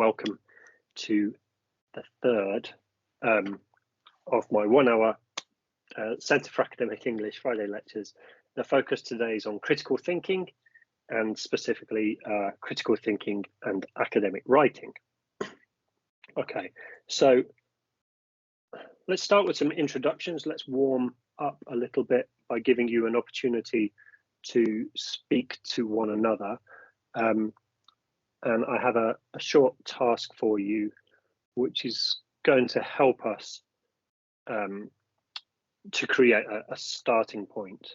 Welcome to the third of my 1 hour Centre for Academic English Friday lectures. The focus today is on critical thinking and specifically critical thinking and academic writing. Okay, so let's start with some introductions. Let's warm up a little bit by giving you an opportunity to speak to one another. And I have a short task for you, which is going to help us to create a starting point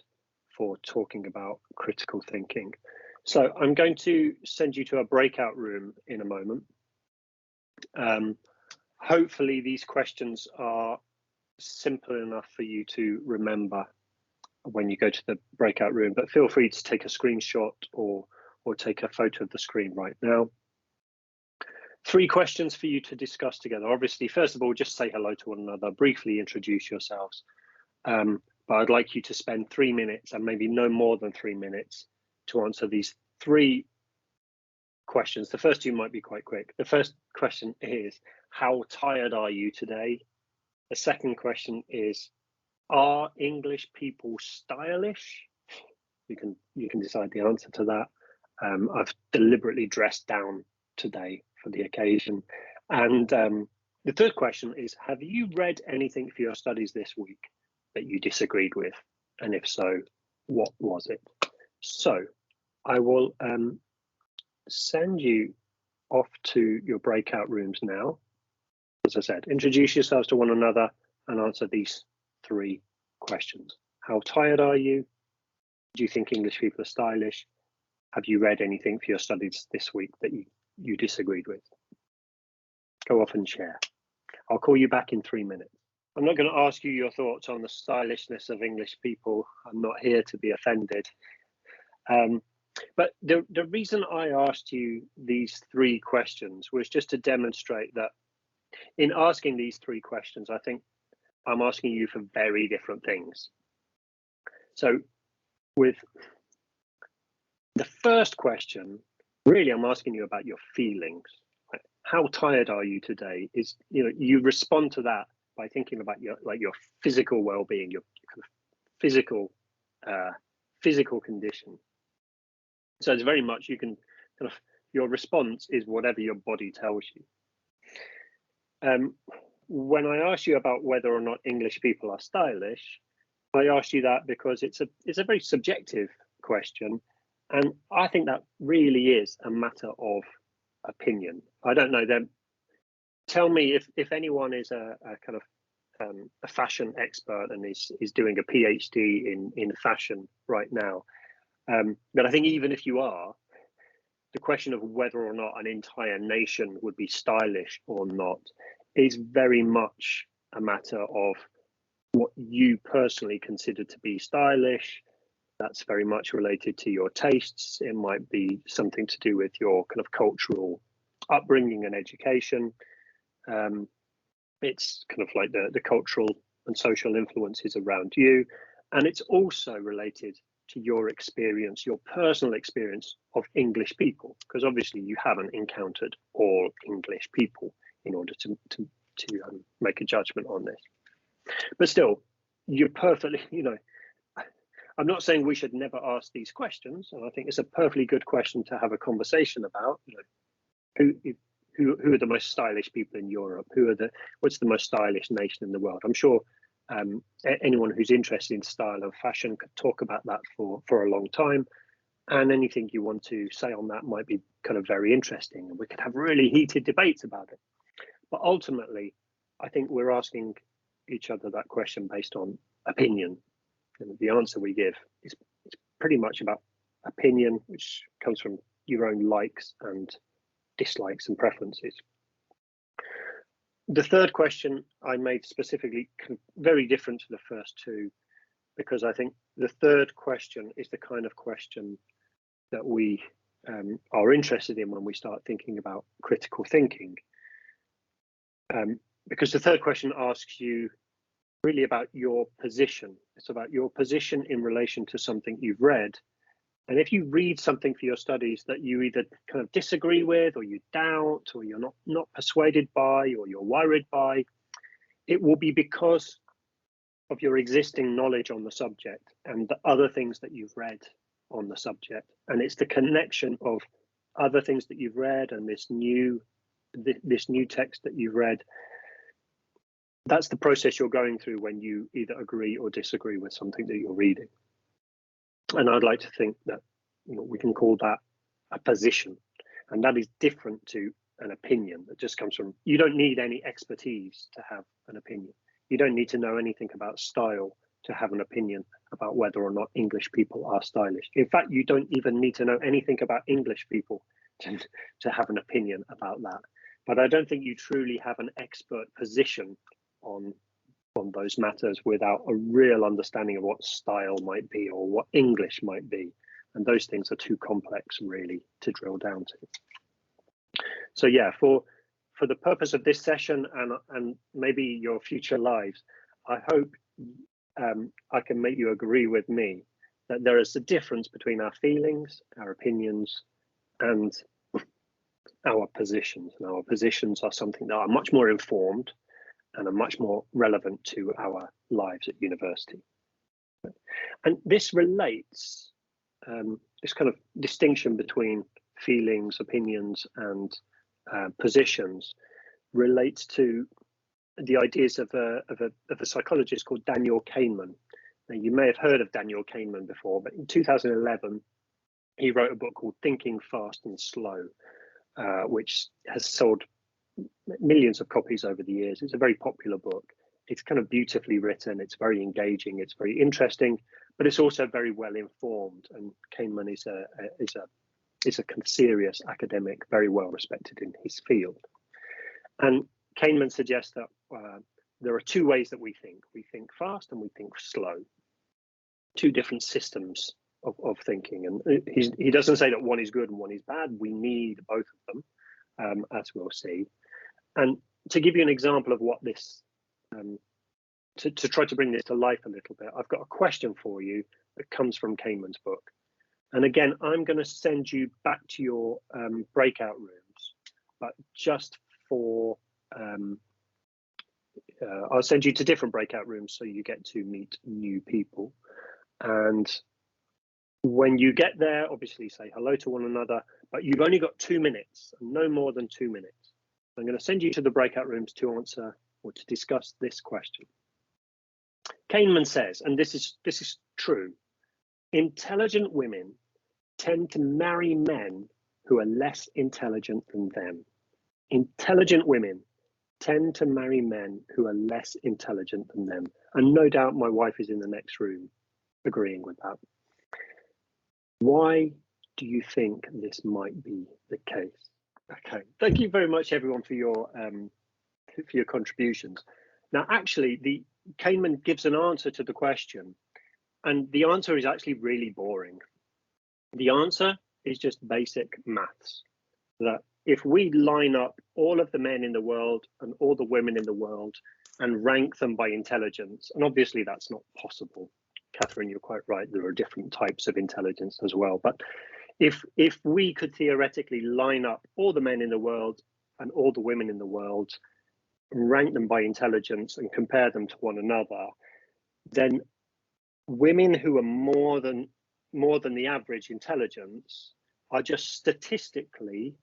for talking about critical thinking. So I'm going to send you to a breakout room in a moment. Hopefully these questions are simple enough for you to remember when you go to the breakout room, but feel free to take a screenshot or take a photo of the screen right now. 3 questions for you to discuss together. Obviously, first of all, just say hello to one another, briefly introduce yourselves. But I'd like you to spend 3 minutes and maybe no more than 3 minutes to answer these 3 questions. The first 2 might be quite quick. The first question is, how tired are you today? The second question is, are English people stylish? You can decide the answer to that. I've deliberately dressed down today for the occasion. And the third question is, have you read anything for your studies this week that you disagreed with? And if so, what was it? So I will send you off to your breakout rooms now. As I said, introduce yourselves to one another and answer these 3 questions. How tired are you? Do you think English people are stylish? Have you read anything for your studies this week that you disagreed with? Go off and share. I'll call you back in 3 minutes. I'm not going to ask you your thoughts on the stylishness of English people. I'm not here to be offended. But the reason I asked you these 3 questions was just to demonstrate that in asking these 3 questions, I think I'm asking you for very different things. So with the first question, really, I'm asking you about your feelings. How tired are you today? Is, you respond to that by thinking about your physical well-being, your kind of physical condition. So it's very much your response is whatever your body tells you. When I asked you about whether or not English people are stylish, I asked you that because it's a very subjective question. And I think that really is a matter of opinion. I don't know them. Tell me if anyone is a kind of a fashion expert and is doing a PhD in fashion right now. But I think even if you are, the question of whether or not an entire nation would be stylish or not is very much a matter of what you personally consider to be stylish. That's very much related to your tastes. It might be something to do with your kind of cultural upbringing and education. It's kind of like the cultural and social influences around you. And it's also related to your experience, your personal experience of English people, because obviously you haven't encountered all English people in order to make a judgment on this. But still, you're perfectly, I'm not saying we should never ask these questions, and I think it's a perfectly good question to have a conversation about. Who are the most stylish people in Europe? What's the most stylish nation in the world? I'm sure anyone who's interested in style and fashion could talk about that for a long time, and anything you want to say on that might be kind of very interesting, and we could have really heated debates about it. But ultimately, I think we're asking each other that question based on opinion. And the answer we give is pretty much about opinion, which comes from your own likes and dislikes and preferences. The third question I made specifically very different to the first 2, because I think the third question is the kind of question that we are interested in when we start thinking about critical thinking. Because the third question asks you really about your position. It's about your position in relation to something you've read And if you read something for your studies that you either kind of disagree with, or you doubt, or you're not persuaded by, or you're worried by, it will be because of your existing knowledge on the subject and the other things that you've read on the subject. And it's the connection of other things that you've read and this new text that you've read. That's the process you're going through when you either agree or disagree with something that you're reading. And I'd like to think that, you know, we can call that a position, and that is different to an opinion that just comes from, you don't need any expertise to have an opinion. You don't need to know anything about style to have an opinion about whether or not English people are stylish. In fact, you don't even need to know anything about English people to have an opinion about that. But I don't think you truly have an expert position on those matters without a real understanding of what style might be or what English might be. And those things are too complex really to drill down to. So yeah, for the purpose of this session and maybe your future lives, I hope I can make you agree with me that there is a difference between our feelings, our opinions, and our positions. And our positions are something that are much more informed and are much more relevant to our lives at university. And this relates, this kind of distinction between feelings, opinions, and positions relates to the ideas of a psychologist called Daniel Kahneman. Now, you may have heard of Daniel Kahneman before, but in 2011, he wrote a book called Thinking Fast and Slow, which has sold millions of copies over the years. It's a very popular book. It's kind of beautifully written. It's very engaging. It's very interesting, but it's also very well informed. And Kahneman is a serious academic, very well respected in his field. And Kahneman suggests that there are two ways that we think. We think fast and we think slow. Two different systems of thinking. And he doesn't say that one is good and one is bad. We need both of them, as we'll see. And to give you an example of what this, to try to bring this to life a little bit, I've got a question for you that comes from Kahneman's book. And again, I'm going to send you back to your breakout rooms, but just for, I'll send you to different breakout rooms so you get to meet new people. And when you get there, obviously say hello to one another, but you've only got 2 minutes, no more than 2 minutes. I'm going to send you to the breakout rooms to answer or to discuss this question. Kahneman says, and this is true, intelligent women tend to marry men who are less intelligent than them. Intelligent women tend to marry men who are less intelligent than them. And no doubt my wife is in the next room agreeing with that. Why do you think this might be the case? Okay, thank you very much, everyone, for your contributions. Now, actually, Kahneman gives an answer to the question, and the answer is actually really boring. The answer is just basic maths. That if we line up all of the men in the world and all the women in the world and rank them by intelligence, and obviously that's not possible. Catherine, you're quite right. There are different types of intelligence as well, but if we could theoretically line up all the men in the world and all the women in the world, rank them by intelligence and compare them to one another, then women who are more than the average intelligence are just statistically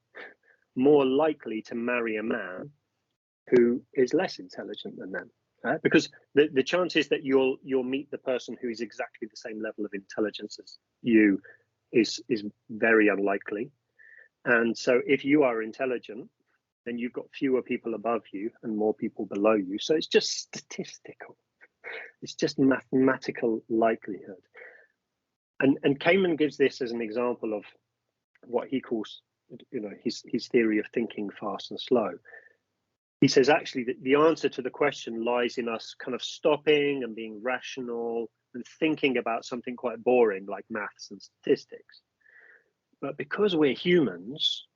more likely to marry a man who is less intelligent than them. Because the chances that you'll meet the person who is exactly the same level of intelligence as you is very unlikely. And so if you are intelligent, then you've got fewer people above you and more people below you. So it's just statistical. It's just mathematical likelihood. And Kahneman gives this as an example of what he calls, his theory of thinking fast and slow. He says actually that the answer to the question lies in us kind of stopping and being rational and thinking about something quite boring like maths and statistics. But because we're humans,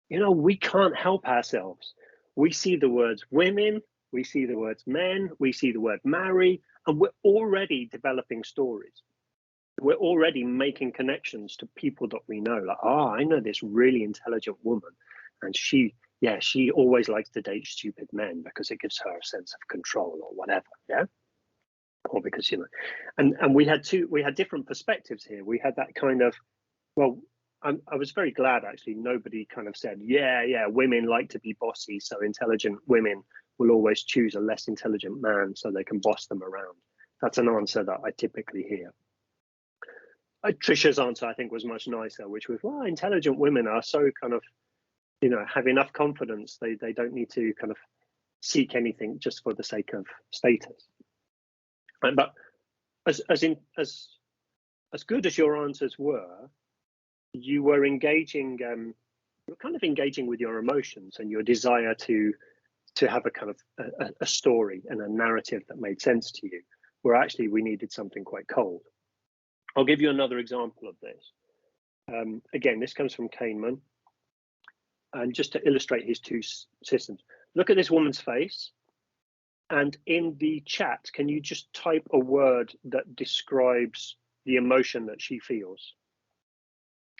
we can't help ourselves. We see the words women, we see the words men, we see the word marry, and we're already developing stories. we're already making connections to people that we know. Like, oh, I know this really intelligent woman, and she always likes to date stupid men because it gives her a sense of control or whatever. Yeah. Or because, and we had different perspectives here. We had that kind of, well, I was very glad actually nobody kind of said, yeah, women like to be bossy, so intelligent women will always choose a less intelligent man so they can boss them around. That's an answer that I typically hear. Trisha's answer, I think, was much nicer, which was, well, intelligent women are so kind of, have enough confidence. They don't need to kind of seek anything just for the sake of status. But as good as your answers were, you were engaging, you're kind of engaging with your emotions and your desire to have a kind of a story and a narrative that made sense to you, where actually we needed something quite cold. I'll give you another example of this. Again, this comes from Kahneman. And just to illustrate his two systems, look at this woman's face. And in the chat, can you just type a word that describes the emotion that she feels?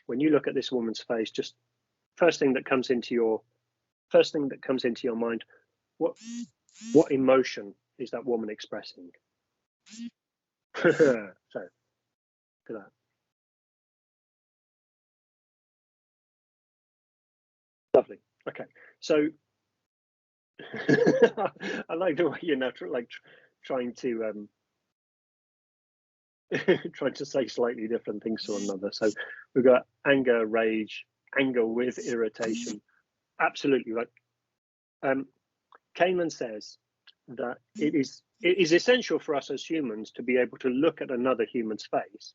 When you look at this woman's face, just first thing that comes into your mind, what emotion is that woman expressing? So, look at that. Lovely. Okay, so I like the way you're now trying to trying to say slightly different things to one another. So we've got anger, rage, anger with irritation. Absolutely right. Kahneman says that it is essential for us as humans to be able to look at another human's face.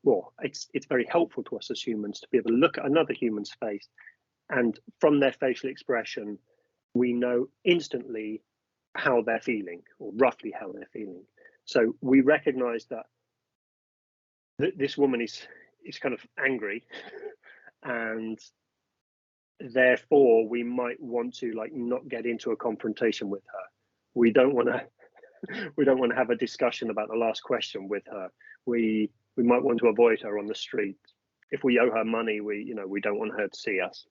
Well, it's very helpful to us as humans to be able to look at another human's face, and from their facial expression, we know instantly how they're feeling, or roughly how they're feeling. So we recognize that this woman is kind of angry, and therefore we might want to not get into a confrontation with her. We don't want to have a discussion about the last question with her. We might want to avoid her on the street. If we owe her money, we don't want her to see us.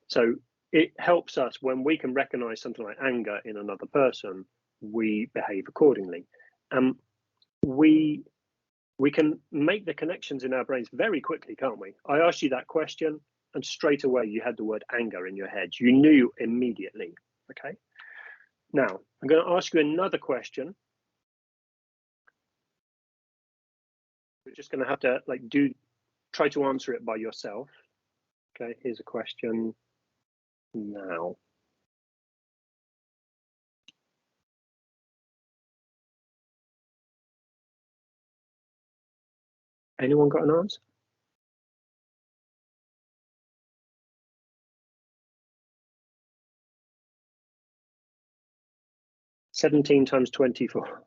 So it helps us when we can recognize something like anger in another person, we behave accordingly. We can make the connections in our brains very quickly, can't we? I asked you that question, and straight away you had the word anger in your head. You knew immediately. Okay. Now I'm going to ask you another question. You're just going to have to try to answer it by yourself. Okay. Here's a question now. Anyone got an answer? 17 times 24.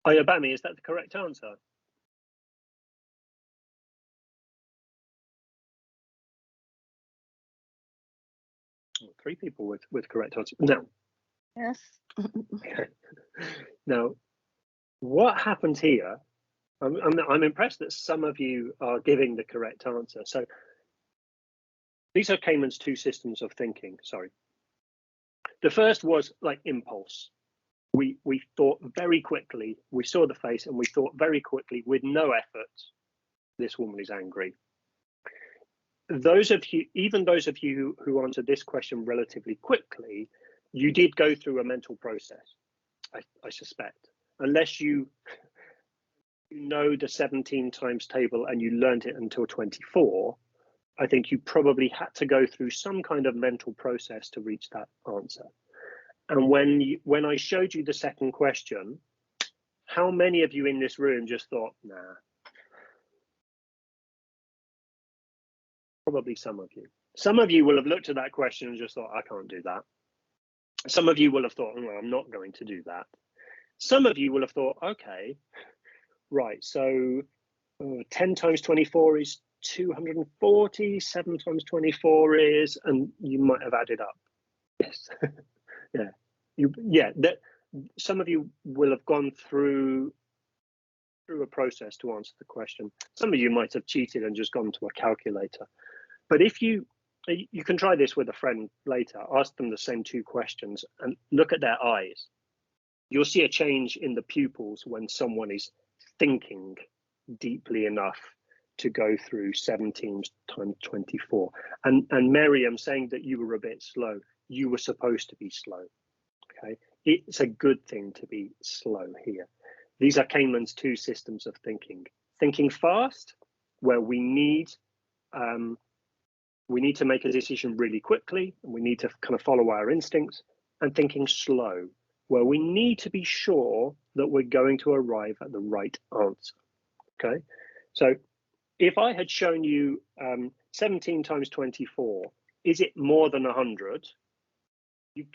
Ayobami, is that the correct answer? Three people with correct answer. No. Yes. Now, what happened here? I'm impressed that some of you are giving the correct answer. So these are Kahneman's two systems of thinking. Sorry. The first was impulse. We thought very quickly. We saw the face and we thought very quickly, with no effort, this woman is angry. Even those of you who answered this question relatively quickly, you did go through a mental process, I suspect, unless you know the 17 times table and you learned it until 24. I think you probably had to go through some kind of mental process to reach that answer. And when I showed you the second question, how many of you in this room just thought, nah? Probably some of you. Some of you will have looked at that question and just thought, I can't do that. Some of you will have thought, well, I'm not going to do that. Some of you will have thought, okay, right, so 10 times 24 is 240, 7 times 24 is, and you might have added up. Yes. Yeah. some of you will have gone through a process to answer the question. Some of you might have cheated and just gone to a calculator. But if you can try this with a friend later, ask them the same two questions and look at their eyes. You'll see a change in the pupils when someone is thinking deeply enough to go through 17 times 24. And Miriam, saying that you were a bit slow, you were supposed to be slow. Okay, it's a good thing to be slow here. These are Kahneman's two systems of thinking. Thinking fast, where we need to make a decision really quickly, and we need to kind of follow our instincts, and thinking slow, where we need to be sure that we're going to arrive at the right answer. Okay, so if I had shown you 17 times 24, is it more than 100?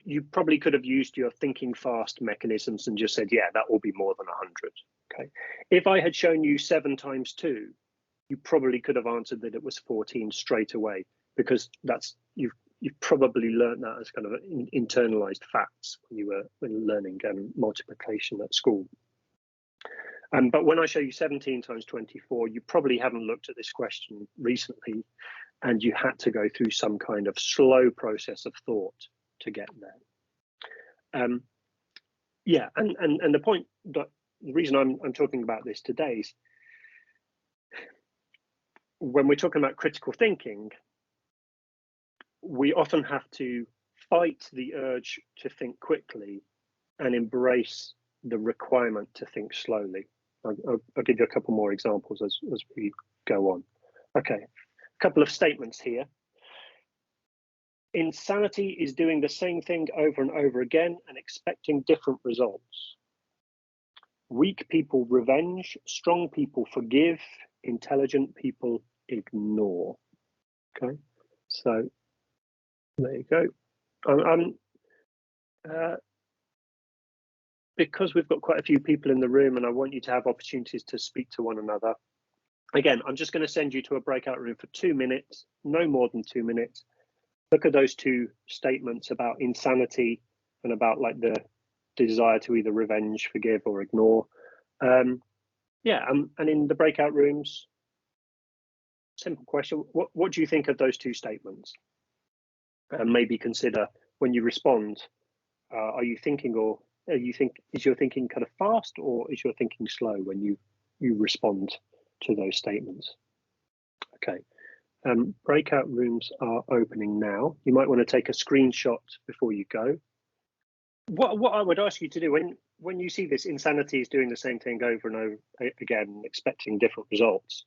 You probably could have used your thinking fast mechanisms and just said, yeah, that will be more than 100. Okay. If I had shown you 7 times 2, you probably could have answered that it was 14 straight away, because that's you've probably learned that as kind of internalized facts when you were learning multiplication at school. But when I show you 17 times 24, you probably haven't looked at this question recently, and you had to go through some kind of slow process of thought to get there. Yeah, and the point that the reason I'm talking about this today is when we're talking about critical thinking, we often have to fight the urge to think quickly and embrace the requirement to think slowly. I'll give you a couple more examples as we go on. Okay, a couple of statements here. Insanity is doing the same thing over and over again and expecting different results. Weak people revenge, strong people forgive, intelligent people ignore. Okay, so there you go. Because we've got quite a few people in the room and I want you to have opportunities to speak to one another. Again, I'm just going to send you to a breakout room for 2 minutes, no more than 2 minutes. Look at those two statements about insanity and about like the desire to either revenge, forgive, or ignore. Yeah, and in the breakout rooms, simple question: what do you think of those two statements? And maybe consider when you respond: are you thinking, or is your thinking kind of fast, or is your thinking slow when you respond to those statements? Okay. Breakout rooms are opening now. You might want to take a screenshot before you go. What I would ask you to do when you see this insanity is doing the same thing over and over again, expecting different results.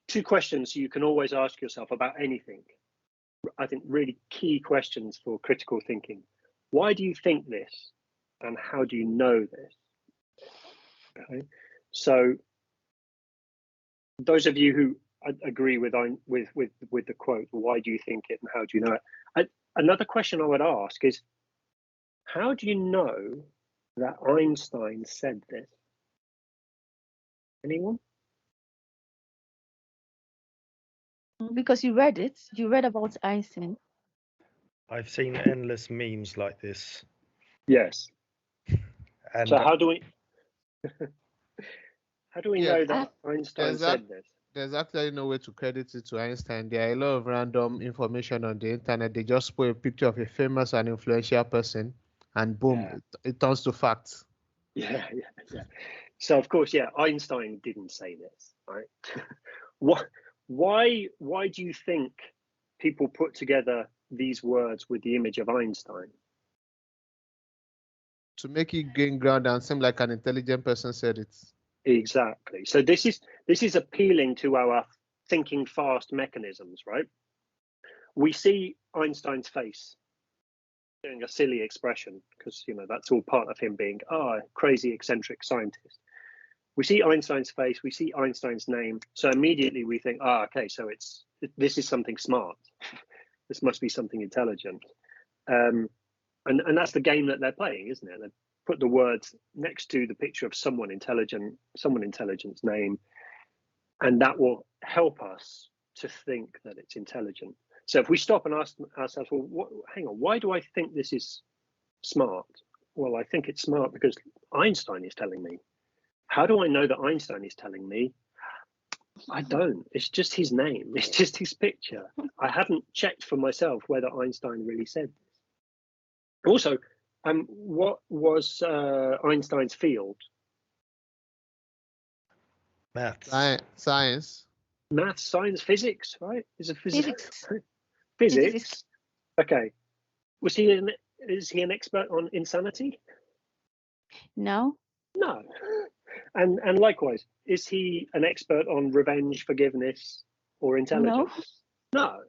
Two questions you can always ask yourself about anything. I think really key questions for critical thinking. Why do you think this? And how do you know this? Okay. So those of you who agree with the quote, why do you think it and how do you know it? Another question I would ask is, how do you know that Einstein said this? Anyone? Because you read it. You read about Einstein. I've seen endless memes like this. Yes. And so how do we know that Einstein said this? There's actually no way to credit it to Einstein. There are a lot of random information on the internet. They just put a picture of a famous and influential person, and boom, yeah. it turns to facts. Yeah. So of course, yeah, Einstein didn't say this, right? Why do you think people put together these words with the image of Einstein? To make it gain ground and seem like an intelligent person said it. Exactly. So this is appealing to our thinking fast mechanisms, right? We see Einstein's face doing a silly expression because that's all part of him being a crazy eccentric scientist. We see Einstein's face, we see Einstein's name, so immediately we think, okay, so this is something smart. This must be something intelligent. And that's the game that they're playing, isn't it? They put the words next to the picture of someone intelligent's name, and that will help us to think that it's intelligent. So if we stop and ask ourselves, well, hang on, why do I think this is smart? Well, I think it's smart because Einstein is telling me. How do I know that Einstein is telling me? I don't. It's just his name. It's just his picture. I haven't checked for myself whether Einstein really said this. Also, what was Einstein's field? Maths. Science. Maths, science, physics, right? Is it physics? Physics. Physics. Okay. Is he an expert on insanity? No. No. And likewise, is he an expert on revenge, forgiveness, or intelligence? No.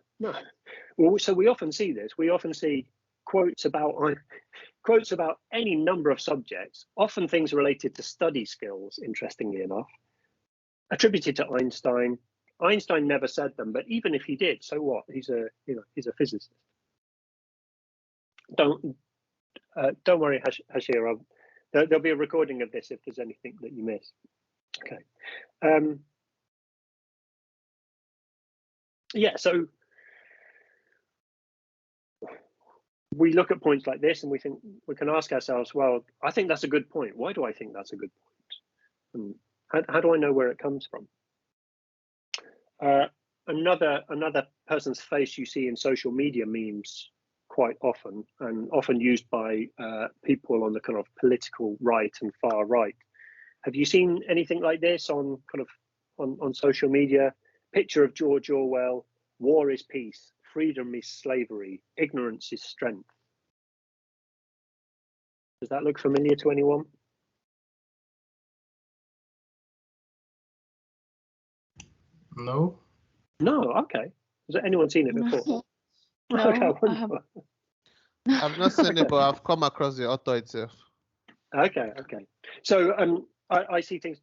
Well, so we often see this. We often see quotes about any number of subjects, often things related to study skills, interestingly enough, attributed to Einstein. Einstein never said them, but even if he did, so what? He's a physicist. Don't worry, Hashir. There'll be a recording of this if there's anything that you miss. Okay. Yeah. So we look at points like this, and we can ask ourselves, well, I think that's a good point. Why do I think that's a good point? And how do I know where it comes from? Another person's face you see in social media memes quite often, and often used by people on the kind of political right and far right. Have you seen anything like this on social media? Picture of George Orwell: war is peace, freedom is slavery, ignorance is strength. Does that look familiar to anyone? No. No. Okay. Has anyone seen it before? No, Okay, I haven't. I've not seen it, but I've come across the author itself. Okay. So I see things.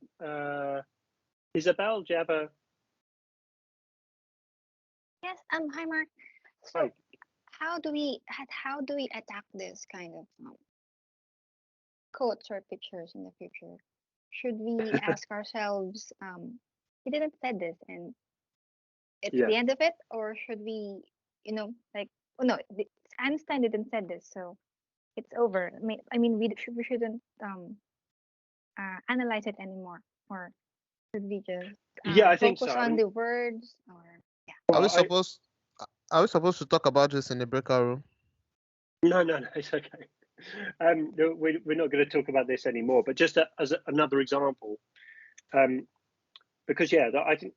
Isabel, do you have a? Yes. Hi, Mark. So, Hi. how do we attack this kind of quotes or pictures in the future? Should we ask ourselves, he didn't said this, and it's Yeah. the end of it, or should we, like, oh no, Einstein didn't said this, so it's over. I mean, we shouldn't analyze it anymore, or should we just Yeah, I think focus so. on the words, or yeah? Are we Well, supposed to talk about this in the breakout room? No, it's okay. No, we're not going to talk about this anymore. But just as another example, because I think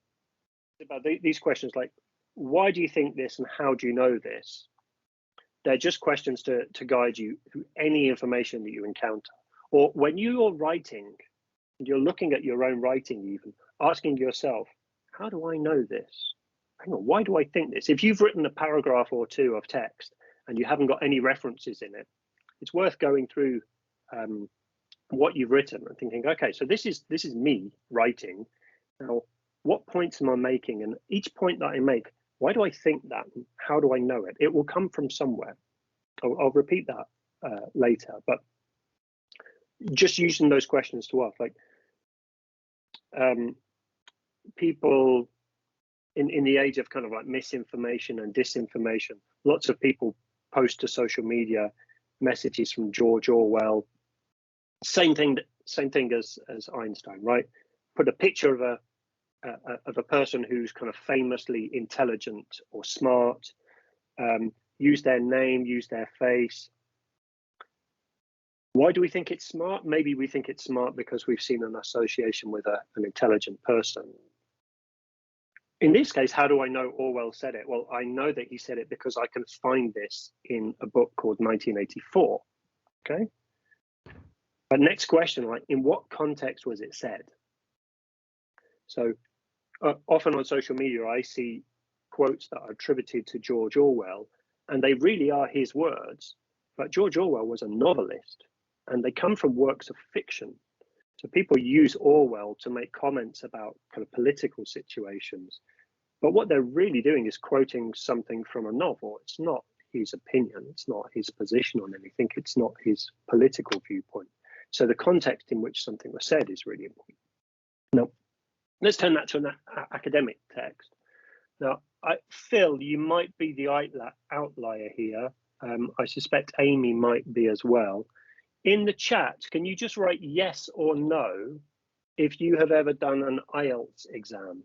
about these questions like, why do you think this, and how do you know this? They're just questions to guide you through any information that you encounter, or when you're writing, and you're looking at your own writing, even asking yourself, how do I know this? Hang on, why do I think this? If you've written a paragraph or two of text and you haven't got any references in it, it's worth going through what you've written and thinking, okay, so this is me writing. Now, what points am I making? And each point that I make, why do I think that? And how do I know it? It will come from somewhere. I'll repeat that later, but just using those questions to ask, like people in the age of kind of like misinformation and disinformation, lots of people post to social media messages from George Orwell. Same thing as Einstein, right? Put a picture of a person who's kind of famously intelligent or smart, use their name, use their face. Why do we think it's smart? Maybe we think it's smart because we've seen an association with an intelligent person. In this case, how do I know Orwell said it? Well, I know that he said it because I can find this in a book called 1984. Okay. But next question, like, in what context was it said? So often on social media, I see quotes that are attributed to George Orwell, and they really are his words. But George Orwell was a novelist, and they come from works of fiction. So people use Orwell to make comments about kind of political situations. But what they're really doing is quoting something from a novel. It's not his opinion. It's not his position on anything. It's not his political viewpoint. So the context in which something was said is really important. Now, let's turn that to an academic text. Now, Phil, you might be the outlier here. I suspect Amy might be as well. In the chat, can you just write yes or no if you have ever done an IELTS exam?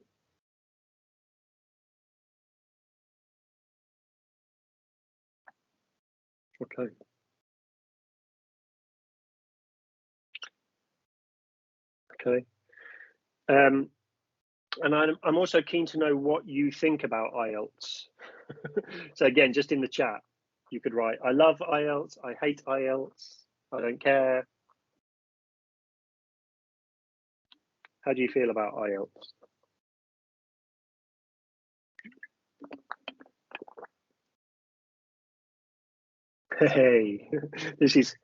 Okay. Okay. And I'm also keen to know what you think about IELTS. So again, just in the chat, you could write, I love IELTS, I hate IELTS, I don't care. How do you feel about IELTS? Hey, it's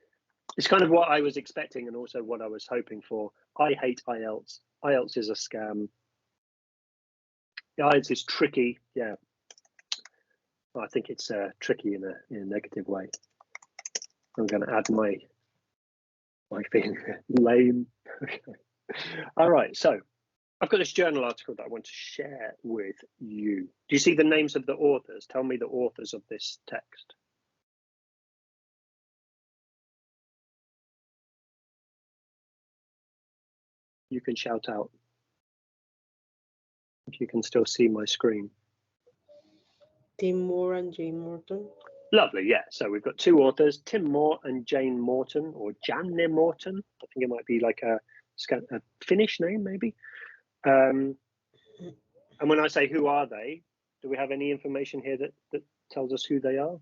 kind of what I was expecting and also what I was hoping for. I hate IELTS. IELTS is a scam. IELTS is tricky. Yeah, I think it's tricky in a negative way. I'm going to add my being lame. Okay. All right, so I've got this journal article that I want to share with you. Do you see the names of the authors? Tell me the authors of this text. You can shout out if you can still see my screen. Tim Moore and Jane Morton. Lovely, yeah. So we've got two authors, Tim Moore and Jane Morton, or Janne Morton. I think it might be like a Finnish name, maybe. And when I say who are they, do we have any information here that tells us who they are?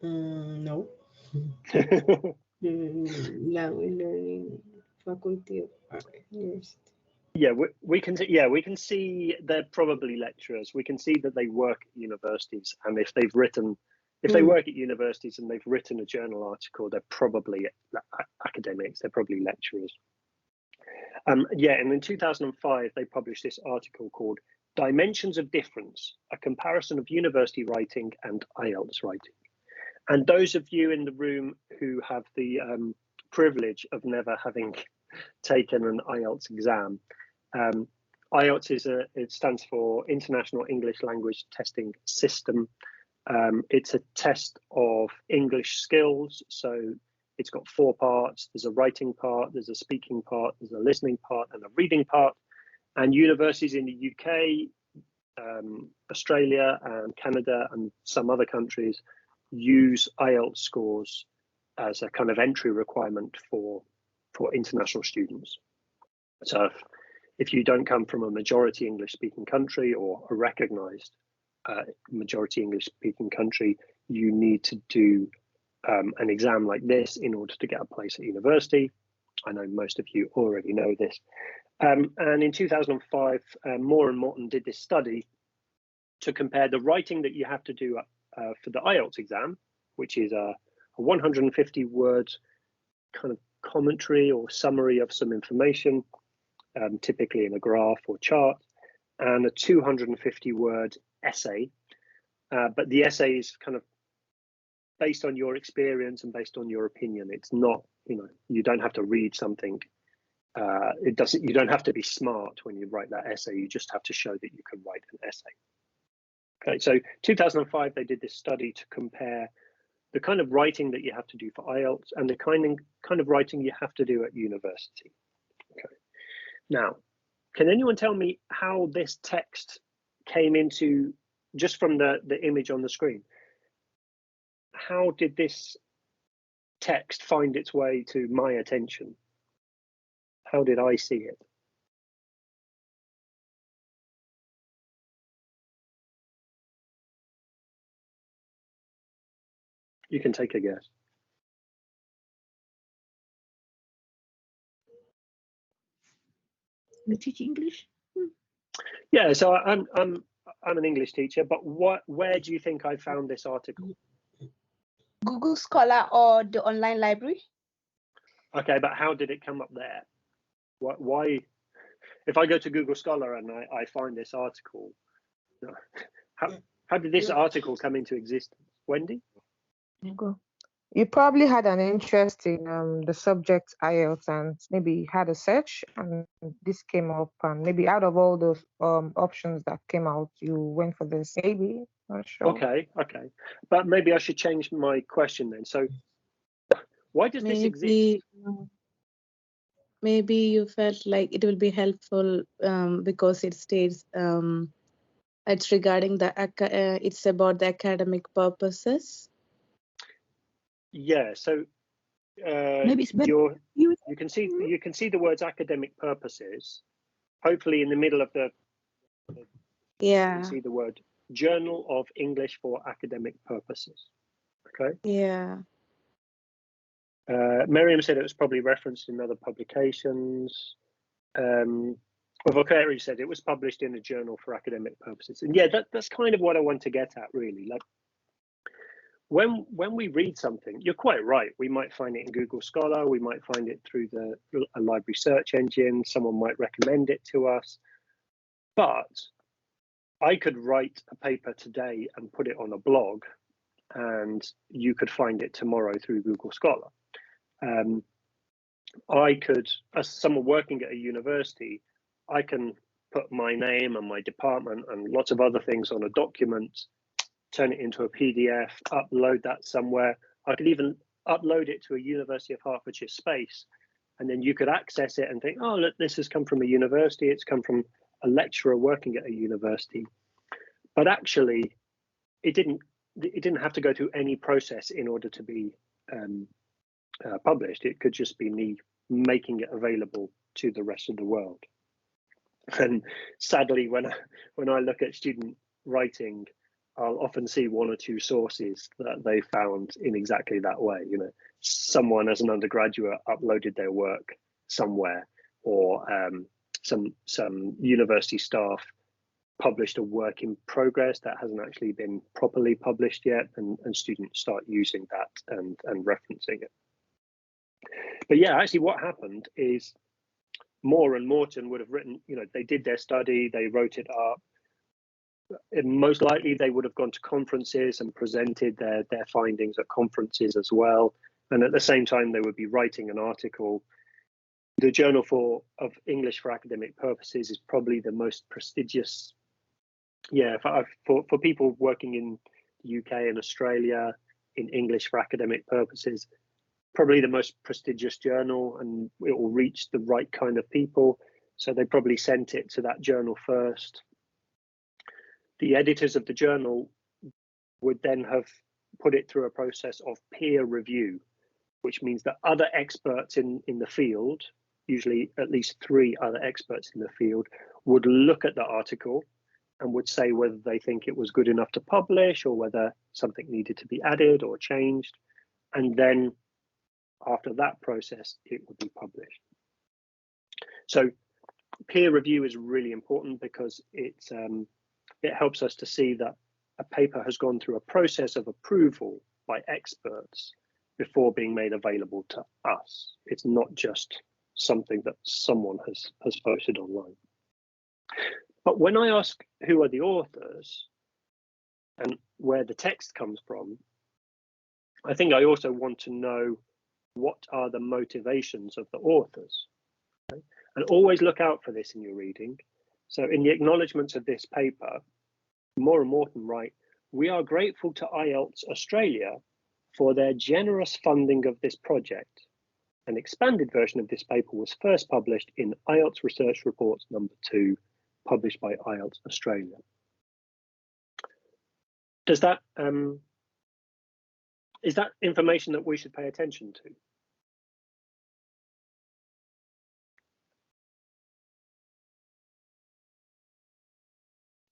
No. Language Learning Faculty of Art University. Yeah, we can see they're probably lecturers. We can see that they work at universities, and if they work at universities and they've written a journal article, they're probably academics. They're probably lecturers. Yeah, and in 2005 they published this article called "Dimensions of Difference: A Comparison of University Writing and IELTS Writing." And those of you in the room who have the privilege of never having taken an IELTS exam, IELTS it stands for International English Language Testing System. It's a test of English skills. So it's got 4 parts. There's a writing part, there's a speaking part, there's a listening part, and a reading part. And universities in the UK, Australia and Canada and some other countries use IELTS scores as a kind of entry requirement for international students. So if you don't come from a majority English speaking country or a recognized majority English speaking country, you need to do an exam like this in order to get a place at university. I know most of you already know this. And in 2005, Moore and Morton did this study to compare the writing that you have to do for the IELTS exam, which is a 150 word kind of commentary or summary of some information, typically in a graph or chart, and a 250 word essay. But the essay is kind of based on your experience and based on your opinion. It's not, you don't have to read something. You don't have to be smart when you write that essay. You just have to show that you can write an essay. Okay, so 2005, they did this study to compare the kind of writing that you have to do for IELTS and the kind of writing you have to do at university. Okay. Now, can anyone tell me how this text came into, just from the image on the screen, how did this text find its way to my attention? How did I see it? You can take a guess. You teach English? Yeah, so I'm an English teacher, but where do you think I found this article? Google Scholar or the online library? Okay, but how did it come up there? Why? If I go to Google Scholar and I find this article, how did this article come into existence? Wendy? Google. You probably had an interest in the subject IELTS and maybe had a search and this came up, and maybe out of all those options that came out, you went for this. Maybe, not sure. Okay, but maybe I should change my question then. So why does this exist? Maybe you felt like it will be helpful because it states it's regarding it's about the academic purposes. Yeah, so Maybe it's better. you can see the words academic purposes. Hopefully in the middle of the Yeah. you can see the word Journal of English for Academic Purposes. Okay. Yeah. Miriam said it was probably referenced in other publications. Vocari said it was published in a journal for academic purposes. And yeah, that's kind of what I want to get at, really. Like when we read something, you're quite right. We might find it in Google Scholar. We might find it through a library search engine. Someone might recommend it to us. But I could write a paper today and put it on a blog, and you could find it tomorrow through Google Scholar. I could, as someone working at a university, I can put my name and my department and lots of other things on a document, turn it into a PDF, upload that somewhere. I could even upload it to a University of Hertfordshire space, and then you could access it and think, oh, look, this has come from a university, it's come from a lecturer working at a university. But actually, it didn't have to go through any process in order to be published. It could just be me making it available to the rest of the world. And sadly, when I look at student writing, I'll often see one or two sources that they found in exactly that way. You know, someone as an undergraduate uploaded their work somewhere, or some university staff published a work in progress that hasn't actually been properly published yet, and students start using that and referencing it. But yeah, actually what happened is Moore and Morton would have written, you know, they did their study, they wrote it up. And most likely they would have gone to conferences and presented their findings at conferences as well. And at the same time, they would be writing an article. The Journal of English for Academic Purposes is probably the most prestigious. Yeah, for people working in the UK and Australia in English for academic purposes, probably the most prestigious journal, and it will reach the right kind of people. So they probably sent it to that journal first. The editors of the journal would then have put it through a process of peer review, which means that other experts in the field, usually at least 3 other experts in the field, would look at the article and would say whether they think it was good enough to publish or whether something needed to be added or changed. And then after that process, it would be published. So peer review is really important because it helps us to see that a paper has gone through a process of approval by experts before being made available to us. It's not just something that someone has posted online. But when I ask who are the authors and where the text comes from, I think I also want to know what are the motivations of the authors. Okay? And always look out for this in your reading. So in the acknowledgements of this paper, Moore and Morton write, "We are grateful to IELTS Australia for their generous funding of this project. An expanded version of this paper was first published in IELTS Research Reports number 2, published by IELTS Australia." Does that is that information that we should pay attention to?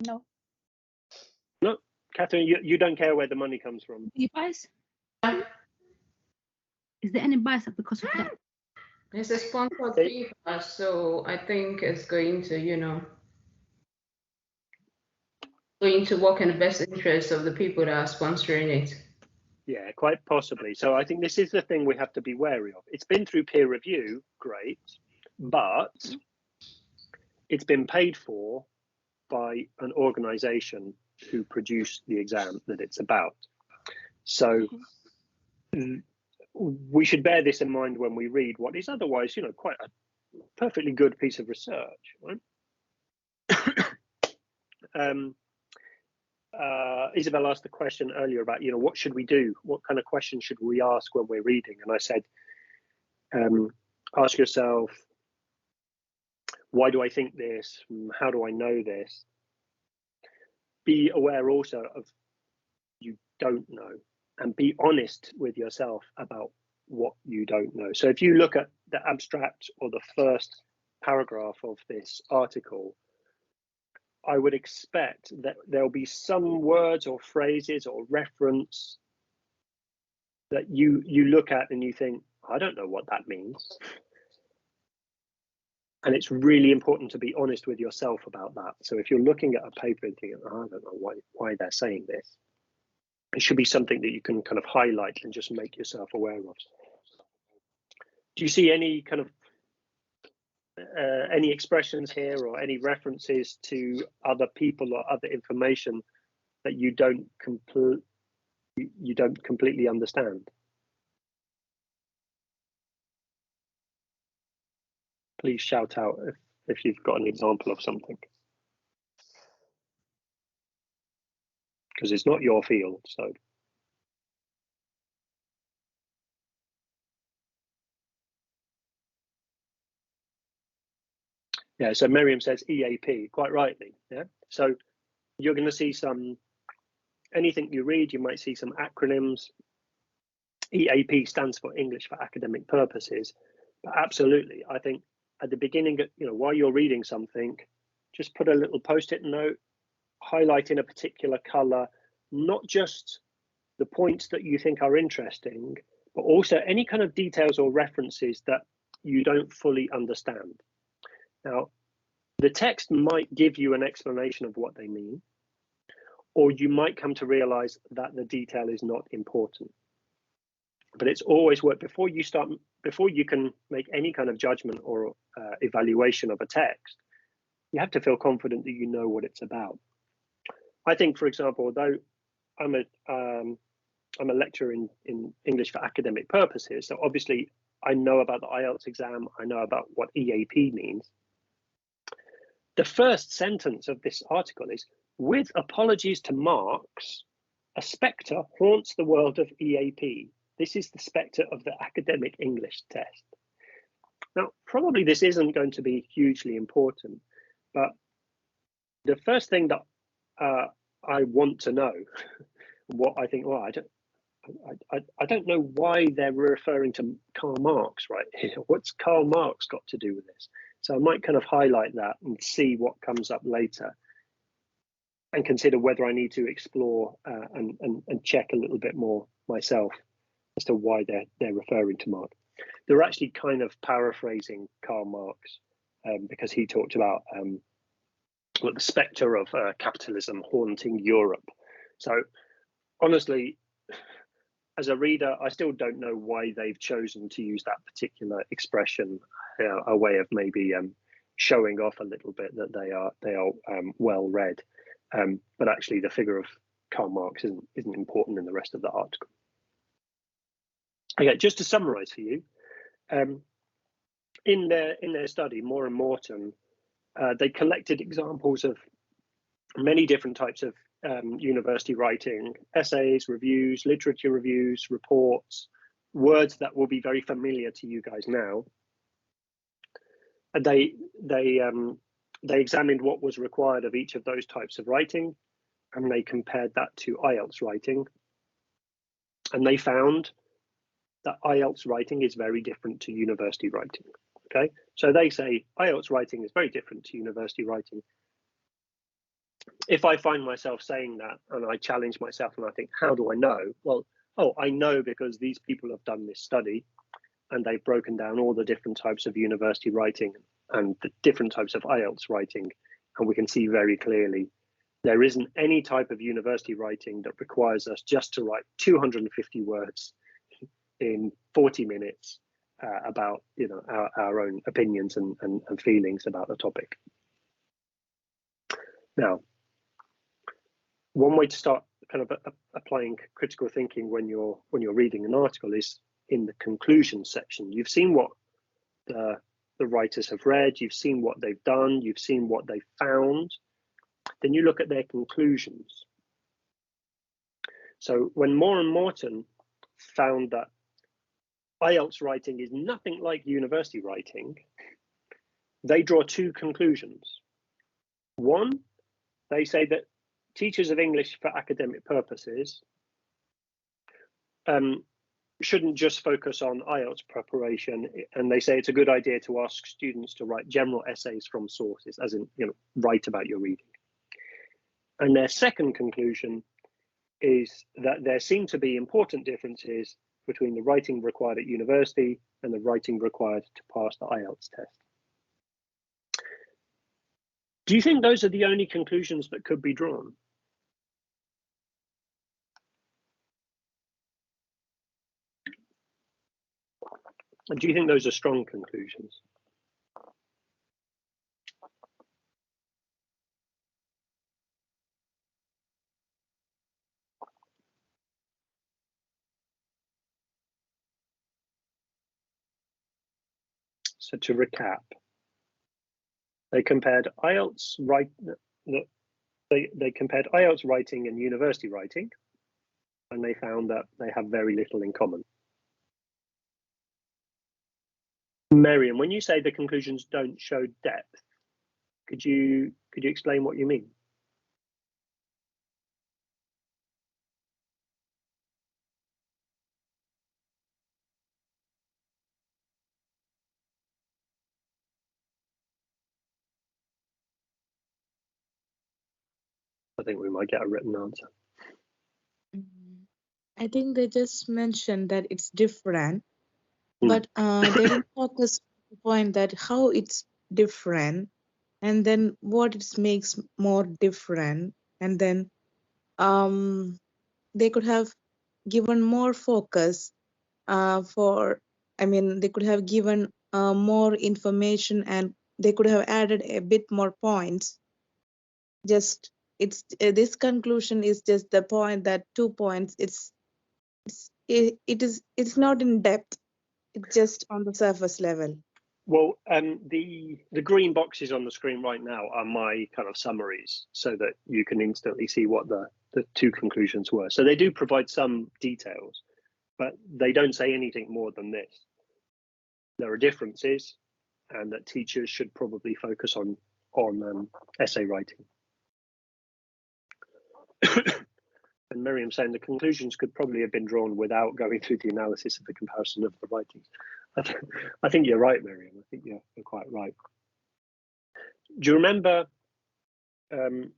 No. No, Catherine, you don't care where the money comes from. Any bias? Is there any bias because of that? It's a sponsored paper, so I think it's going to, going to work in the best interest of the people that are sponsoring it. Yeah, quite possibly. So I think this is the thing we have to be wary of. It's been through peer review, great, but it's been paid for by an organization who produced the exam that it's about. So we should bear this in mind when we read what is otherwise, quite a perfectly good piece of research, right? Isabel asked the question earlier about, what should we do? What kind of questions should we ask when we're reading? And I said, ask yourself, why do I think this? How do I know this? Be aware also of you don't know, and be honest with yourself about what you don't know. So if you look at the abstract or the first paragraph of this article, I would expect that there'll be some words or phrases or reference that you look at and you think, I don't know what that means. And it's really important to be honest with yourself about that. So if you're looking at a paper and thinking, I don't know why they're saying this, it should be something that you can kind of highlight and just make yourself aware of. Do you see any kind of any expressions here or any references to other people or other information that you don't completely understand? Please shout out if you've got an example of something, because it's not your field. So yeah, so Miriam says EAP, quite rightly. Yeah, so you're going to see anything you read, you might see some acronyms. EAP stands for English for Academic Purposes, but absolutely, I think at the beginning, while you're reading something, just put a little post-it note, highlight in a particular color, not just the points that you think are interesting, but also any kind of details or references that you don't fully understand. Now, the text might give you an explanation of what they mean, or you might come to realize that the detail is not important. But it's always worth, before you can make any kind of judgment or evaluation of a text, you have to feel confident that you know what it's about. I think, for example, although I'm a lecturer in English for academic purposes, so obviously I know about the IELTS exam, I know about what EAP means. The first sentence of this article is, with apologies to Marx, a spectre haunts the world of EAP. This is the spectre of the academic English test. Now, probably this isn't going to be hugely important, but the first thing that I want to know, what I think, well, I don't know why they're referring to Karl Marx right here. What's Karl Marx got to do with this? So I might kind of highlight that and see what comes up later, and consider whether I need to explore and check a little bit more myself as to why they're referring to Marx. They're actually kind of paraphrasing Karl Marx, because he talked about the spectre of capitalism haunting Europe. So honestly, as a reader, I still don't know why they've chosen to use that particular expression, a way of maybe showing off a little bit that they are well read. But actually, the figure of Karl Marx isn't important in the rest of the article. Okay, just to summarize for you, in their study, Moore and Morton, they collected examples of many different types of university writing: essays, reviews, literature reviews, reports, words that will be very familiar to you guys now. And they examined what was required of each of those types of writing, and they compared that to IELTS writing. And they found that IELTS writing is very different to university writing. Okay, so they say IELTS writing is very different to university writing. If I find myself saying that and I challenge myself and I think, how do I know? Well, I know because these people have done this study and they've broken down all the different types of university writing and the different types of IELTS writing. And we can see very clearly there isn't any type of university writing that requires us just to write 250 words in 40 minutes about our own opinions and feelings about the topic. Now, one way to start kind of applying critical thinking when you're reading an article is in the conclusion section. You've seen what the writers have read, you've seen what they've done, you've seen what they've found. Then you look at their conclusions. So when Moore and Morton found that IELTS writing is nothing like university writing, they draw two conclusions. One, they say that teachers of English for academic purposes shouldn't just focus on IELTS preparation, and they say it's a good idea to ask students to write general essays from sources, as in, write about your reading. And their second conclusion is that there seem to be important differences between the writing required at university and the writing required to pass the IELTS test. Do you think those are the only conclusions that could be drawn? And do you think those are strong conclusions? So to recap, they compared IELTS they compared IELTS writing and university writing, and they found that they have very little in common. Miriam, when you say the conclusions don't show depth, could you explain what you mean? I think we might get a written answer. I think they just mentioned that it's different, but they didn't focus on the point that how it's different, and then what it makes more different, and then they could have given more focus they could have given more information, and they could have added a bit more points. Just this conclusion is just the point that 2 points. It's not in depth. It's just on the surface level. Well, the green boxes on the screen right now are my kind of summaries, so that you can instantly see what the two conclusions were. So they do provide some details, but they don't say anything more than this. There are differences, and that teachers should probably focus on essay writing. And Miriam saying the conclusions could probably have been drawn without going through the analysis of the comparison of the writings. I think you're right, Miriam. I think you're quite right. Do you remember? Do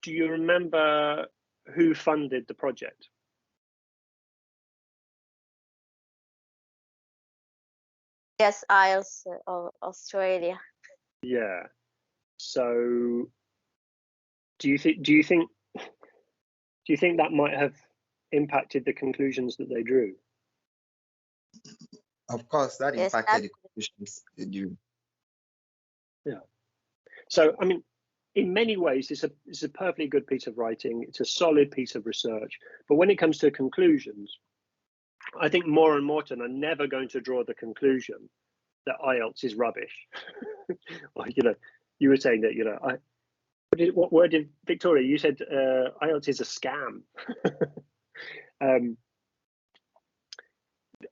you remember who funded the project? Yes, IELTS of Australia. Yeah. So, do you think that might have impacted the conclusions that they drew? Of course, that Yes, impacted the conclusions they drew. Yeah. So, I mean, in many ways, it's a perfectly good piece of writing. It's a solid piece of research. But when it comes to conclusions, I think Moore and Morton are never going to draw the conclusion that IELTS is rubbish. Or, you were saying that, what word did Victoria? You said IELTS is a scam.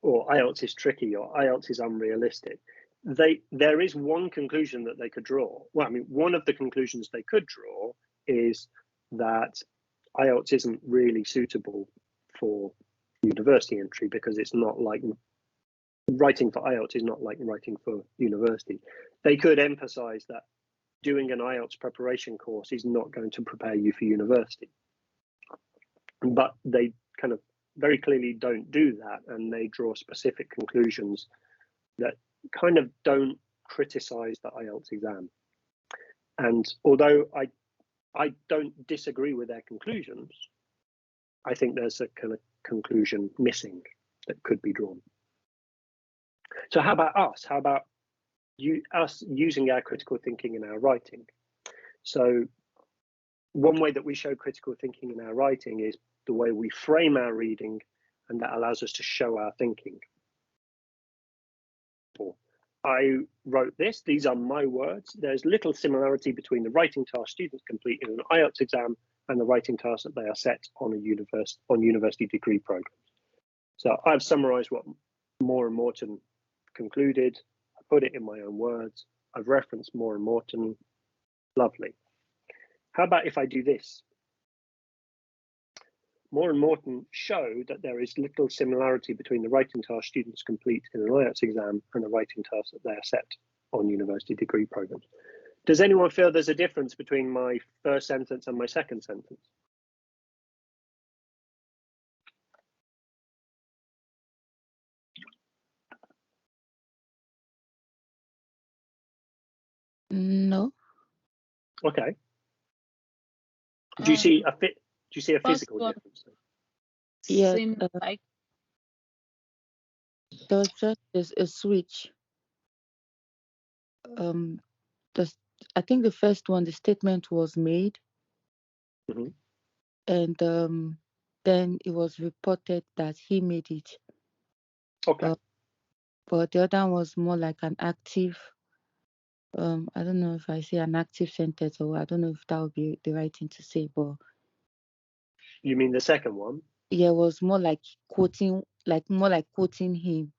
Or IELTS is tricky, or IELTS is unrealistic. There is one conclusion that they could draw. Well, I mean, one of the conclusions they could draw is that IELTS isn't really suitable for university entry, because it's not like writing for IELTS is not like writing for university. They could emphasize that doing an IELTS preparation course is not going to prepare you for university. But they kind of very clearly don't do that, and they draw specific conclusions that kind of don't criticize the IELTS exam. And although I don't disagree with their conclusions, I think there's a kind of conclusion missing that could be drawn. So how about us? How about us using our critical thinking in our writing? So one way that we show critical thinking in our writing is the way we frame our reading, and that allows us to show our thinking. I wrote this, these are my words. There's little similarity between the writing task students complete in an IELTS exam and the writing tasks that they are set on university degree programs. So I've summarized what Moore and Morton concluded. I put it in my own words. I've referenced Moore and Morton. Lovely. How about if I do this? Moore and Morton show that there is little similarity between the writing task students complete in an IELTS exam and the writing tasks that they are set on university degree programs. Does anyone feel there's a difference between my first sentence and my second sentence? No. Okay. Do you see a fit? Do you see a First physical one difference? Yeah, seemed like there was just a switch. I think the first one, the statement was made, Mhm. and then it was reported that he made it. Okay. But the other one was more like an active. I don't know if I say an active sentence, or I don't know if that would be the right thing to say, but You mean the second one? yeah, it was more like quoting, quoting him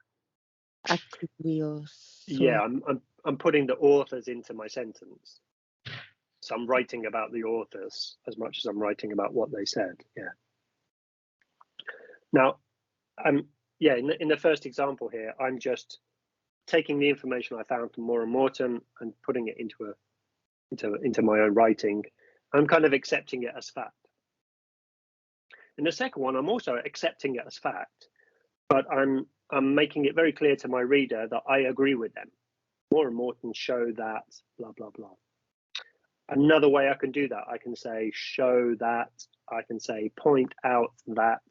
actively or so. Yeah, I'm putting the authors into my sentence. So I'm writing about the authors as much as I'm writing about what they said. Yeah. Now, yeah, in the first example here, I'm just taking the information I found from Moore and Morton and putting it into my own writing. I'm kind of accepting it as fact. In the second one, I'm also accepting it as fact, but I'm making it very clear to my reader that I agree with them. Moore and Morton show that blah blah blah. Another way I can do that, I can say show that, I can say point out that,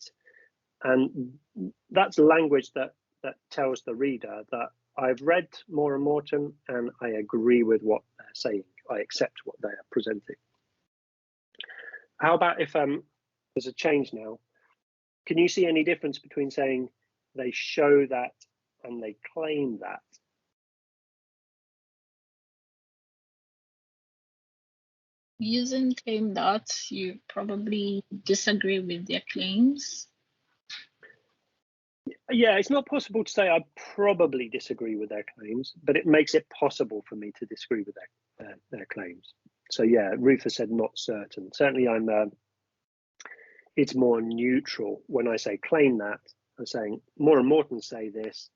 and that's language that tells the reader that I've read Moore and Morton and I agree with what they're saying. I accept what they are presenting. How about if there's a change now? Can you see any difference between saying they show that and they claim that? using claim that you probably disagree with their claims. Yeah, it's not possible to say I probably disagree with their claims, but it makes it possible for me to disagree with their claims. So yeah, Rufus said not certain. Certainly it's more neutral when I say claim that. I'm saying Moore and Morton say this.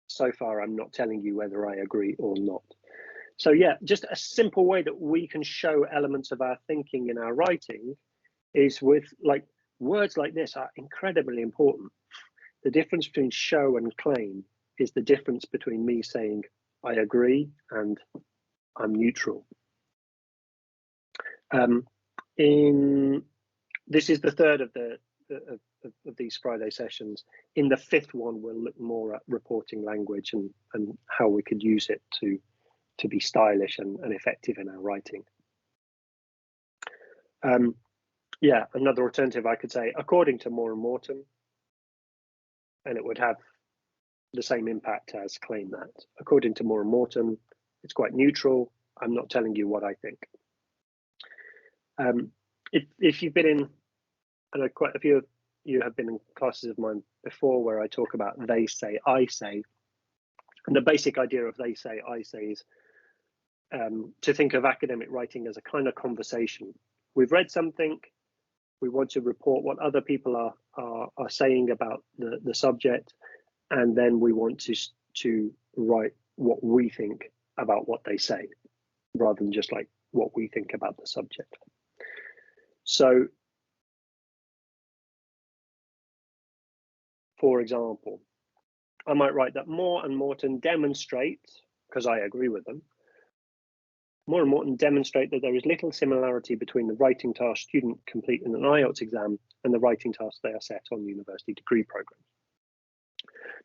So far, I'm not telling you whether I agree or not. So yeah, just a simple way that we can show elements of our thinking in our writing is with words like this are incredibly important. The difference between show and claim is the difference between me saying I agree and I'm neutral. This is the third of these Friday sessions. In the fifth one, we'll look more at reporting language and how we could use it to be stylish and effective in our writing. Yeah, another alternative I could say, according to Moore and Morton, and it would have the same impact as claim that. According to Moore and Morton, it's quite neutral. I'm not telling you what I think. If you've been in, I know quite a few of you have been in classes of mine before where I talk about they say, I say. And the basic idea of they say, I say is to think of academic writing as a kind of conversation. We've read something, we want to report what other people are saying about the subject, and then we want to write what we think about what they say, rather than just like what we think about the subject. So, for example, I might write that Moore and Morton demonstrate, because I agree with them, Moore and Morton demonstrate that there is little similarity between the writing task student complete in an IELTS exam and the writing tasks they are set on university degree programs.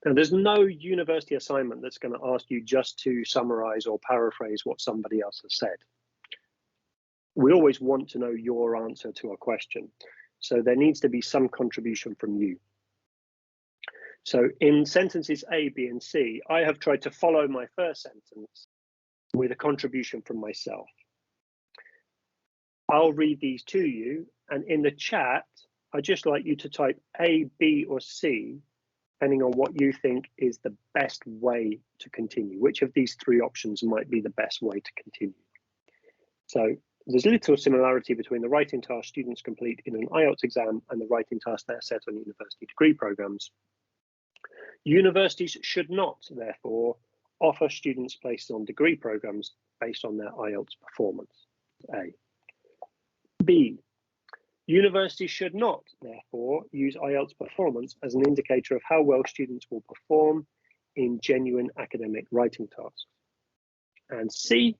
Now, there's no university assignment that's going to ask you just to summarize or paraphrase what somebody else has said. we always want to know your answer to a question. So there needs to be some contribution from you. So in sentences A, B, and C, I have tried to follow my first sentence with a contribution from myself. I'll read these to you, and in the chat, I'd just like you to type A, B, or C, depending on what you think is the best way to continue. Which of these three options might be the best way to continue? So there's little similarity between the writing task students complete in an IELTS exam and the writing tasks that are set on university degree programs. Universities should not, therefore, offer students places on degree programs based on their IELTS performance. A. B. Universities should not, therefore, use IELTS performance as an indicator of how well students will perform in genuine academic writing tasks. And C.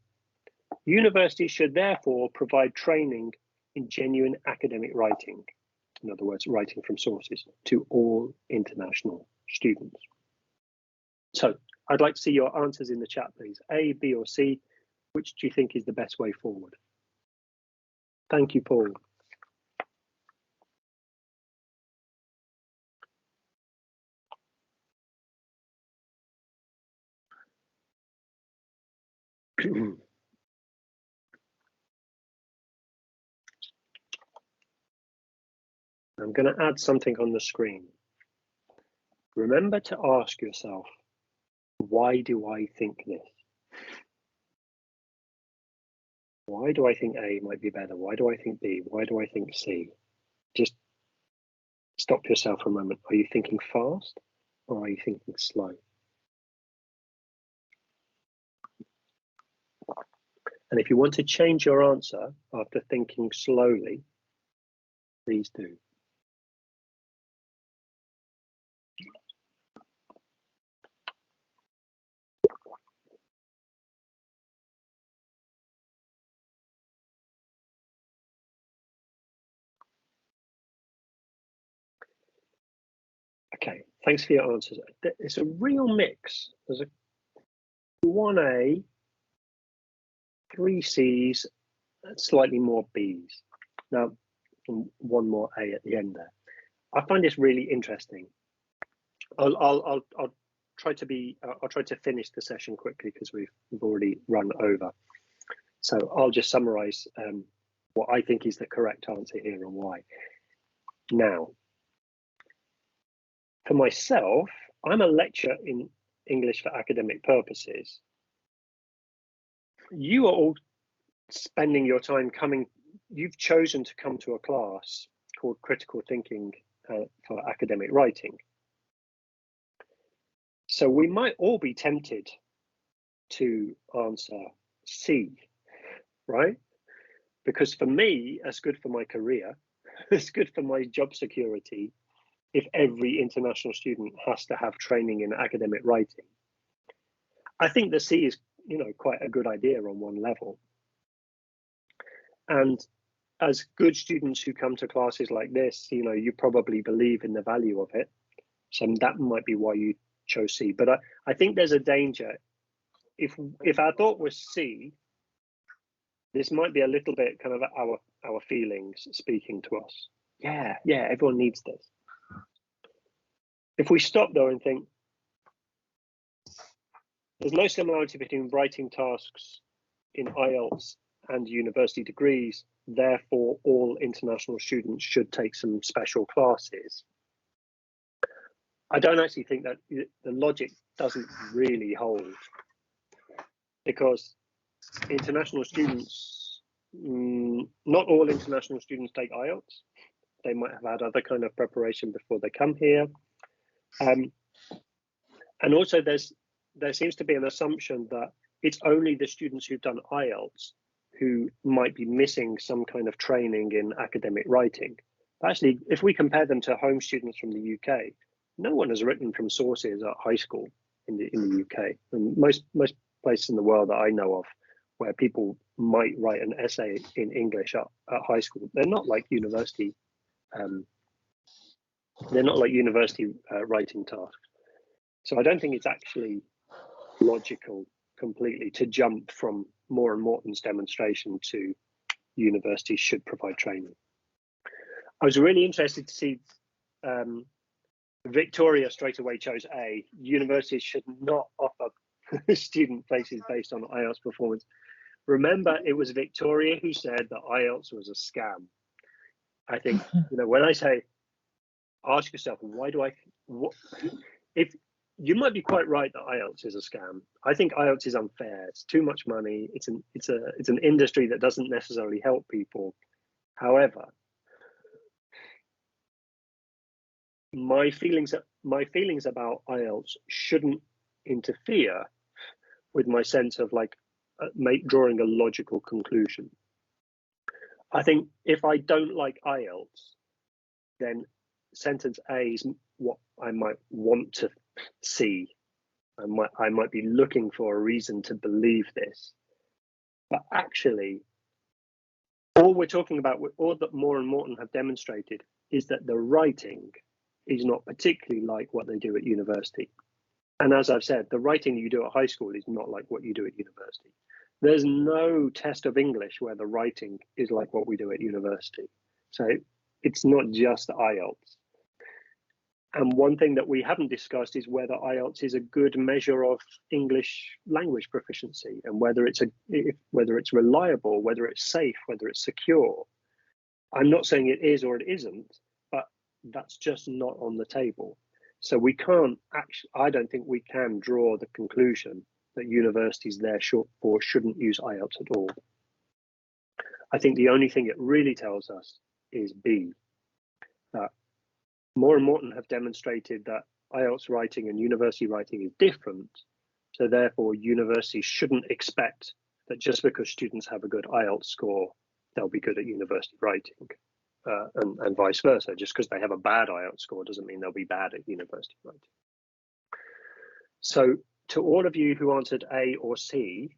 Universities should therefore provide training in genuine academic writing, in other words, writing from sources, to all international students. So I'd like to see your answers in the chat, please. A, B, or C, which do you think is the best way forward? Thank you, Paul. I'm going to add something on the screen. Remember to ask yourself, why do I think this? Why do I think A might be better? Why do I think B? Why do I think C? Just stop yourself for a moment. Are you thinking fast or are you thinking slow? And if you want to change your answer after thinking slowly, please do. Okay, thanks for your answers. It's a real mix. There's a 1A, 3 C's, and slightly more B's. Now, one more A at the end there. I find this really interesting. I'll try to finish the session quickly because we've already run over. So I'll just summarize what I think is the correct answer here and why. Now, for myself, I'm a lecturer in English for academic purposes. You are all spending your time coming, you've chosen to come to a class called Critical Thinking for Academic Writing. So we might all be tempted to answer C, right? Because for me, it's good for my career, it's good for my job security if every international student has to have training in academic writing. I think the C is, quite a good idea on one level. And as good students who come to classes like this, you probably believe in the value of it. So that might be why you chose C. But I think there's a danger. If our thought was C, this might be a little bit kind of our feelings speaking to us. Yeah, everyone needs this. If we stop though and think, there's no similarity between writing tasks in IELTS and university degrees, therefore all international students should take some special classes. I don't actually think that the logic doesn't really hold, because international students, not all international students take IELTS. They might have had other kind of preparation before they come here. And also there seems to be an assumption that it's only the students who've done IELTS who might be missing some kind of training in academic writing. But actually, if we compare them to home students from the UK, no one has written from sources at high school in the UK. And most places in the world that I know of where people might write an essay in English at high school, they're not like university. They're not like university writing tasks. So I don't think it's actually logical completely to jump from Moore and Morton's demonstration to universities should provide training. I was really interested to see Victoria straight away chose A. Universities should not offer student places based on IELTS performance. Remember, it was Victoria who said that IELTS was a scam. I think, when I say, ask yourself, why do I, if you might be quite right that IELTS is a scam. I think IELTS is unfair. It's too much money. It's an industry that doesn't necessarily help people. However, my feelings about IELTS shouldn't interfere with my sense of drawing a logical conclusion. I think if I don't like IELTS, then sentence A is what I might want to see. I might be looking for a reason to believe this. But actually, all we're talking about, all that Moore and Morton have demonstrated, is that the writing is not particularly like what they do at university. And as I've said, the writing you do at high school is not like what you do at university. There's no test of English where the writing is like what we do at university. So it's not just IELTS. And one thing that we haven't discussed is whether IELTS is a good measure of English language proficiency, and whether it's reliable, whether it's safe, whether it's secure. I'm not saying it is or it isn't, but that's just not on the table. So we can't actually, I don't think we can draw the conclusion that universities therefore shouldn't use IELTS at all. I think the only thing it really tells us is B, that Moore and Morton have demonstrated that IELTS writing and university writing is different. So therefore, universities shouldn't expect that just because students have a good IELTS score, they'll be good at university writing, and vice versa. Just because they have a bad IELTS score doesn't mean they'll be bad at university writing. So to all of you who answered A or C,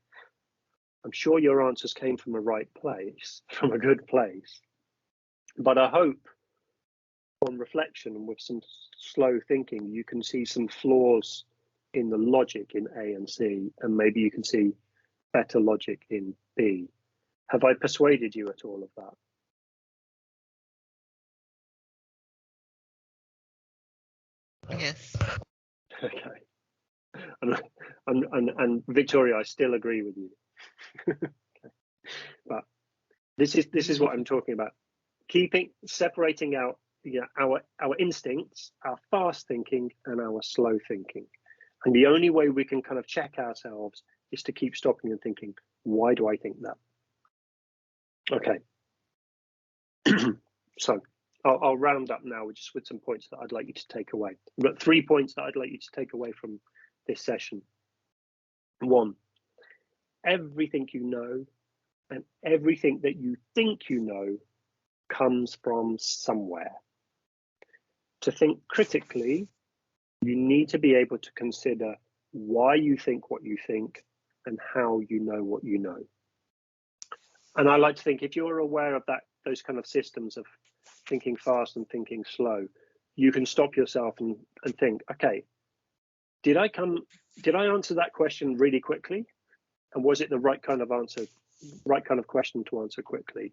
I'm sure your answers came from a right place, from a good place. But I hope on reflection and with some slow thinking, you can see some flaws in the logic in A and C, and maybe you can see better logic in B. Have I persuaded you at all of that? Yes. Okay. And Victoria, I still agree with you. Okay. But this is what I'm talking about. Separating out our instincts, our fast thinking and our slow thinking. And the only way we can kind of check ourselves is to keep stopping and thinking, why do I think that? Okay. So I'll round up now with some points that I'd like you to take away. I've got 3 points that I'd like you to take away from this session. 1, everything you know and everything that you think you know comes from somewhere. To think critically, you need to be able to consider why you think what you think and how you know what you know. And I like to think if you're aware of those kind of systems of thinking fast and thinking slow, you can stop yourself and think, okay, did I answer that question really quickly? And was it the right kind of question to answer quickly?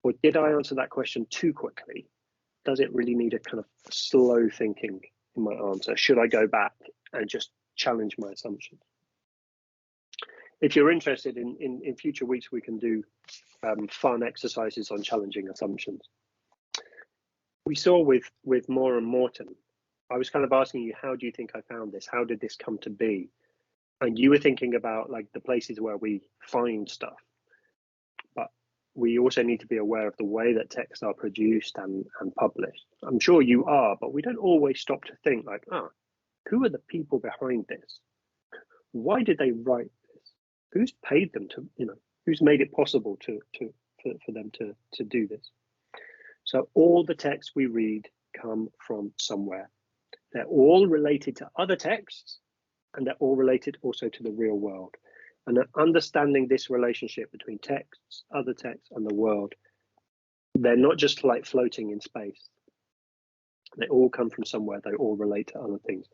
Or did I answer that question too quickly? Does it really need a kind of slow thinking in my answer? Should I go back and just challenge my assumptions? If you're interested in future weeks, we can do fun exercises on challenging assumptions. We saw with Moore and Morton, I was kind of asking you, how do you think I found this? How did this come to be? And you were thinking about like the places where we find stuff. But we also need to be aware of the way that texts are produced and published. I'm sure you are, but we don't always stop to think like, who are the people behind this? Why did they write this? Who's paid them to, who's made it possible for them to do this? So all the texts we read come from somewhere. They're all related to other texts, and they're all related also to the real world. And understanding this relationship between texts, other texts, and the world, they're not just like floating in space. They all come from somewhere. They all relate to other things.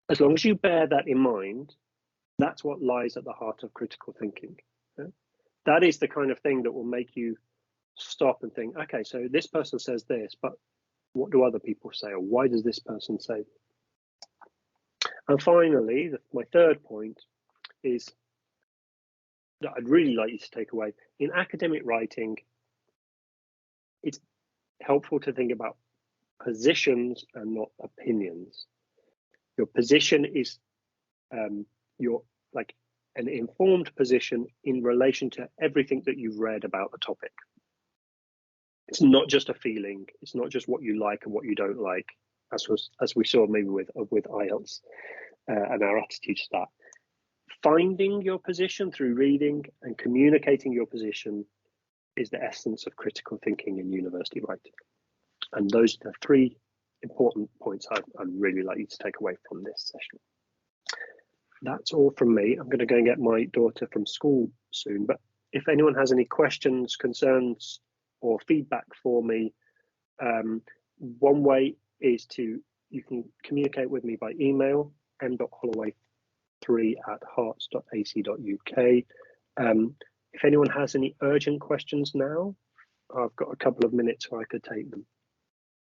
As long as you bear that in mind, that's what lies at the heart of critical thinking. Okay? that is the kind of thing that will make you stop and think, okay, so this person says this, but what do other people say, or why does this person say? And finally, my third point is that I'd really like you to take away. In academic writing, it's helpful to think about positions and not opinions. Your position is your like an informed position in relation to everything that you've read about the topic. It's not just a feeling. It's not just what you like and what you don't like, as we saw maybe with IELTS and our attitude to that. Finding your position through reading and communicating your position is the essence of critical thinking in university writing. And those are the three important points I'd really like you to take away from this session. That's all from me. I'm going to go and get my daughter from school soon, but if anyone has any questions, concerns, or feedback for me, one way is you can communicate with me by email, m.holloway3@hearts.ac.uk. If anyone has any urgent questions now, I've got a couple of minutes where I could take them.